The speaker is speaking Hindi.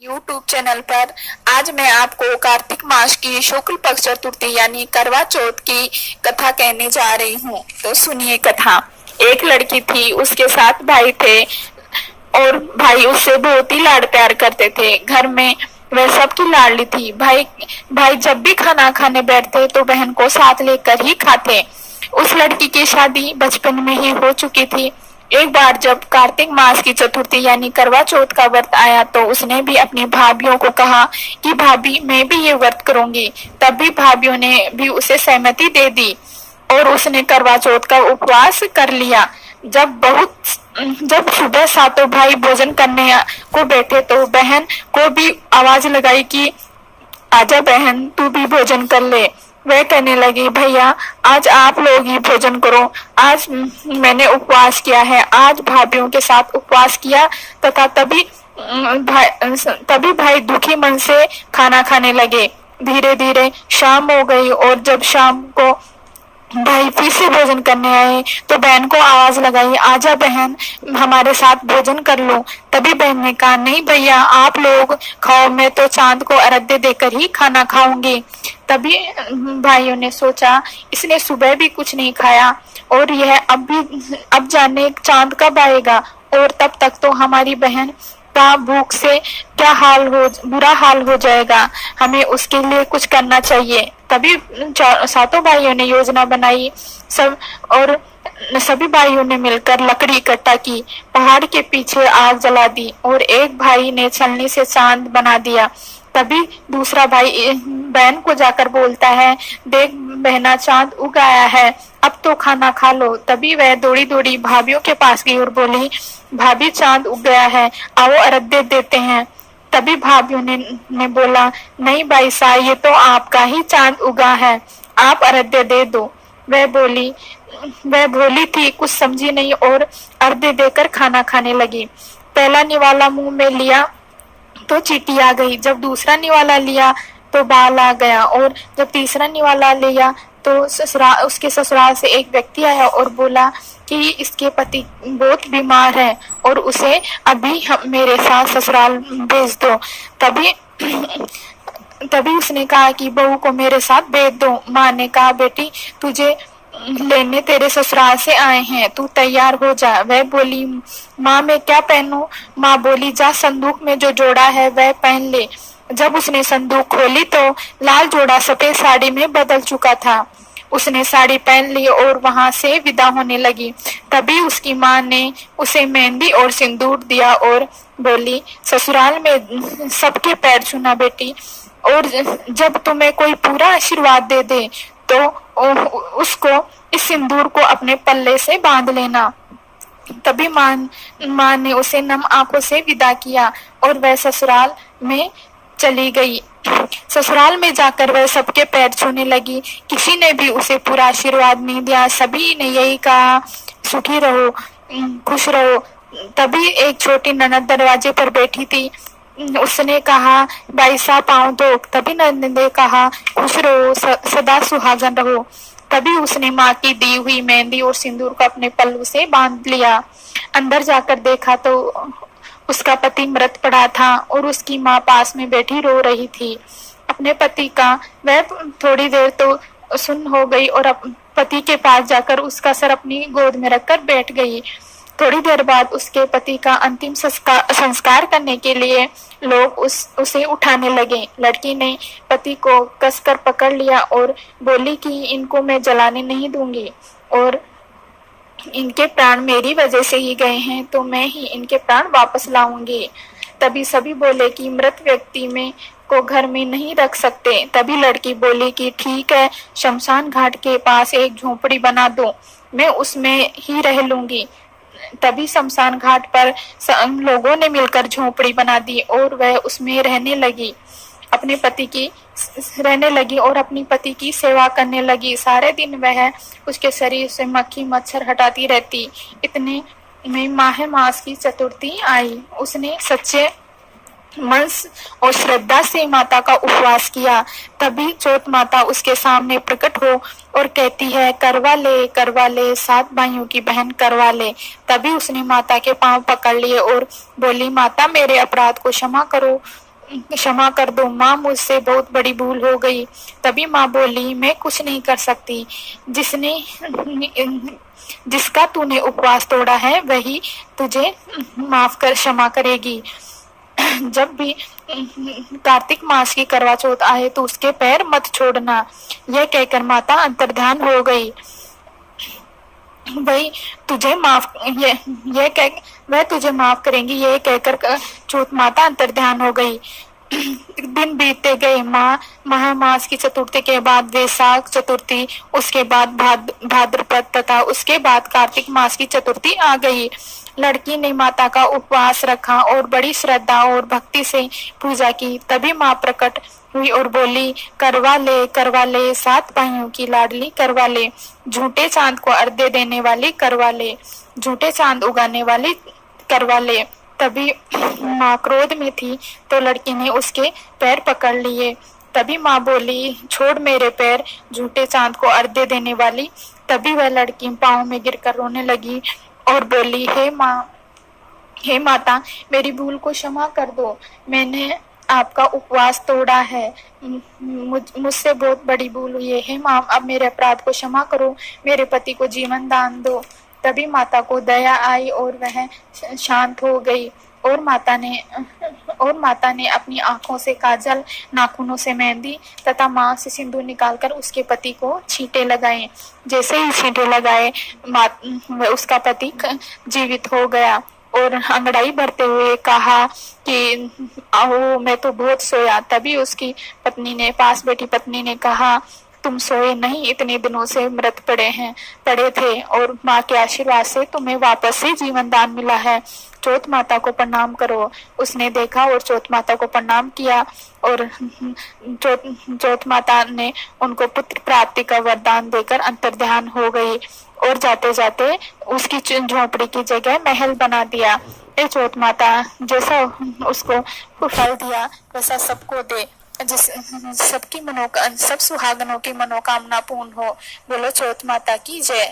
यूट्यूब चैनल पर आज मैं आपको कार्तिक मास की शुक्ल पक्ष चतुर्थी यानी करवा चौथ की कथा कहने जा रही हूँ। तो सुनिए कथा। एक लड़की थी, उसके 7 भाई थे और भाई उससे बहुत ही लाड प्यार करते थे। घर में वह सबकी लाडली थी। भाई भाई जब भी खाना खाने बैठते तो बहन को साथ लेकर ही खाते। उस लड़की की शादी बचपन में ही हो चुकी थी। एक बार जब कार्तिक मास की चतुर्थी यानी करवा चौथ का व्रत आया तो उसने भी अपनी भाभीियों को कहा कि भाभी मैं भी ये व्रत करूंगी। तब भी भाभीियों ने भी उसे सहमति दे दी और उसने करवा चौथ का उपवास कर लिया। जब सुबह सातों भाई भोजन करने को बैठे तो बहन को भी आवाज लगाई कि आजा बहन, तू भी भोजन कर ले। वह कहने लगी, भैया आज आप लोग ही भोजन करो, आज मैंने उपवास किया है। आज भाभीियों के साथ उपवास किया तथा तभी भाई दुखी मन से खाना खाने लगे। धीरे धीरे शाम हो गई और जब शाम को भाई फिर से भोजन करने आए तो बहन को आवाज लगाई, आजा बहन हमारे साथ भोजन कर लो। तभी बहन ने कहा, नहीं भैया आप लोग खाओ, मैं तो चांद को अर्घ्य देकर ही खाना खाऊंगी। तभी भाइयों ने सोचा इसने सुबह भी कुछ नहीं खाया और यह अब जाने चांद कब आएगा और तब तक तो हमारी बहन का भूख से बुरा हाल हो जाएगा। हमें उसके लिए कुछ करना चाहिए। तभी सातों भाइयों ने योजना बनाई और सभी भाइयों ने मिलकर लकड़ी इकट्ठा की, पहाड़ के पीछे आग जला दी और एक भाई ने छलनी से चांद बना दिया। तभी दूसरा भाई बहन को जाकर बोलता है, देख बहना चांद उग आया है, अब तो खाना खा लो। तभी वह दौड़ी दौड़ी भाभीियों के पास गई और बोली, भाभी चांद उग गया है, आओ अर्घ्य देते हैं। तभी भाभीियों ने बोला, नहीं भाई साहब ये तो आपका ही चांद उगा है, आप अर्घ्य दे दो। वह भोली थी, कुछ समझी नहीं और अर्घ्य देकर खाना खाने लगी। पहला निवाला मुंह में लिया तो चींटी आ गई, जब दूसरा निवाला लिया तो बाल आ गया और जब तीसरा निवाला लिया तो उसके ससुराल से एक व्यक्ति आया और बोला कि इसके पति बहुत बीमार है और उसे अभी मेरे साथ ससुराल भेज दो। तभी उसने कहा कि बहू को मेरे साथ भेज दो। माँ ने कहा, बेटी तुझे लेने तेरे ससुराल से आए हैं, तू तैयार हो जा। वह बोली, माँ मैं क्या पहनूं? माँ बोली, जा संदूक में जो जोड़ा है वह पहन ले। जब उसने संदूक खोली तो लाल जोड़ा सफेद साड़ी में बदल चुका था। उसने साड़ी पहन ली और वहां से विदा होने लगी। तभी उसकी माँ ने उसे मेहंदी और सिंदूर दिया और बोली, ससुराल में सबके पैर छूना बेटी, और जब तुम्हें कोई पूरा आशीर्वाद दे दे तो उसको इस सिंदूर को अपने पल्ले से बांध लेना। तभी माँ ने उसे नम आंखों से विदा किया और वह ससुराल में चली गई। ससुराल में जाकर वह सबके पैर छूने लगी। किसी ने भी उसे पूरा आशीर्वाद नहीं दिया, सभी ने यही कहा, सुखी रहो, खुश रहो। तभी एक छोटी ननद दरवाजे पर बैठी थी। उसने कहा, भाई साहब पाँव दो। तभी ननद ने कहा, खुश रहो, सदा सुहागन रहो। तभी उसने माँ की दी हुई मेहंदी और सिंदूर को अपने पल्लू से बांध लिया। अंदर जाकर देखा तो उसका पति मृत पड़ा था और उसकी माँ पास में बैठी रो रही थी। अपने पति का वह थोड़ी देर तो सुन्न हो गई और पति के पास जाकर उसका सर अपनी गोद में रखकर बैठ गई। थोड़ी देर बाद उसके पति का अंतिम संस्कार करने के लिए लोग उसे उठाने लगे। लड़की ने पति को कसकर पकड़ लिया और बोली कि इनको मैं जलाने नहीं दूंगी और इनके प्राण मेरी वजह से ही गए हैं तो मैं ही इनके प्राण वापस लाऊंगी। तभी सभी बोले कि मृत व्यक्ति में को घर में नहीं रख सकते। तभी लड़की बोली कि ठीक है, शमशान घाट के पास एक झोपड़ी बना दो, मैं उसमें ही रह लूंगी। तभी शमशान घाट पर लोगों ने मिलकर झोपड़ी बना दी और वह उसमें रहने लगी और अपनी पति की सेवा करने लगी। सारे दिन वह उसके शरीर से मक्खी मच्छर हटाती रहती। इतने में माह मास की चतुर्थी आई। उसने सच्चे मन और श्रद्धा से माता का उपवास किया। तभी चौथ माता उसके सामने प्रकट हो और कहती है, करवा ले 7 भाइयों की बहन करवा ले। तभी उसने माता के पांव पकड़ लिए और बोली, माता मेरे अपराध को क्षमा करो क्षमा कर दो माँ, मुझसे बहुत बड़ी भूल हो गई। तभी माँ बोली, मैं कुछ नहीं कर सकती, जिसने जिसका तूने उपवास तोड़ा है वही तुझे माफ कर क्षमा करेगी। जब भी कार्तिक मास की करवा चौथ आए तो उसके पैर मत छोड़ना। यह कहकर माता अंतर्ध्यान हो गई। वही तुझे माफ ये कह वह तुझे माफ करेंगी, ये कहकर चौथ माता अंतर्ध्यान हो गई। दिन बीतते गए। माँ महामास की चतुर्थी के बाद वैशाख चतुर्थी, उसके बाद भाद्रपद तथा उसके बाद कार्तिक मास की चतुर्थी आ गई। लड़की ने माता का उपवास रखा और बड़ी श्रद्धा और भक्ति से पूजा की। तभी माँ प्रकट हुई और बोली, करवा ले 7 भाइयों की लाडली करवा ले, झूठे चांद को अर्घ्य देने वाली करवा ले, झूठे चांद उगाने वाली करवा ले। तभी माँ क्रोध में थी तो लड़की ने उसके पैर पकड़ लिए। तभी माँ बोली, छोड़ मेरे पैर, झूठे चांद को अर्घ्य देने वाली। तभी वह लड़की पाँव में गिरकर रोने लगी और बोली, हे माता, मेरी भूल को क्षमा कर दो। मैंने आपका उपवास तोड़ा है, मुझसे बहुत बड़ी भूल हुई है। हे माँ, अब मेरे अपराध को क्षमा करो, मेरे पति को जीवन दान दो। तभी माता को दया आई और वह शांत हो गई। और माता ने अपनी आंखों से काजल, नाखूनों से मेहंदी तथा मांग से सिंदूर निकालकर उसके पति को छींटे लगाए। जैसे ही छींटे लगाए, उसका पति जीवित हो गया और अंगड़ाई भरते हुए कहा कि आओ, मैं तो बहुत सोया। तभी उसकी पास बैठी पत्नी ने कहा, तुम सोए नहीं, इतने दिनों से मृत पड़े थे और माँ के आशीर्वाद से तुम्हें वापस से जीवन दान मिला है। चौथ माता को प्रणाम करो। उसने देखा और चौथ माता को प्रणाम किया और चौथ माता ने उनको पुत्र प्राप्ति का वरदान देकर अंतर्ध्यान हो गई और जाते जाते उसकी झोपड़ी की जगह महल बना दिया। ये चौथ माता जैसा उसको फल दिया वैसा सबको दे, सब सुहागनों की मनोकामना पूर्ण हो। बोलो चौथ माता की जय।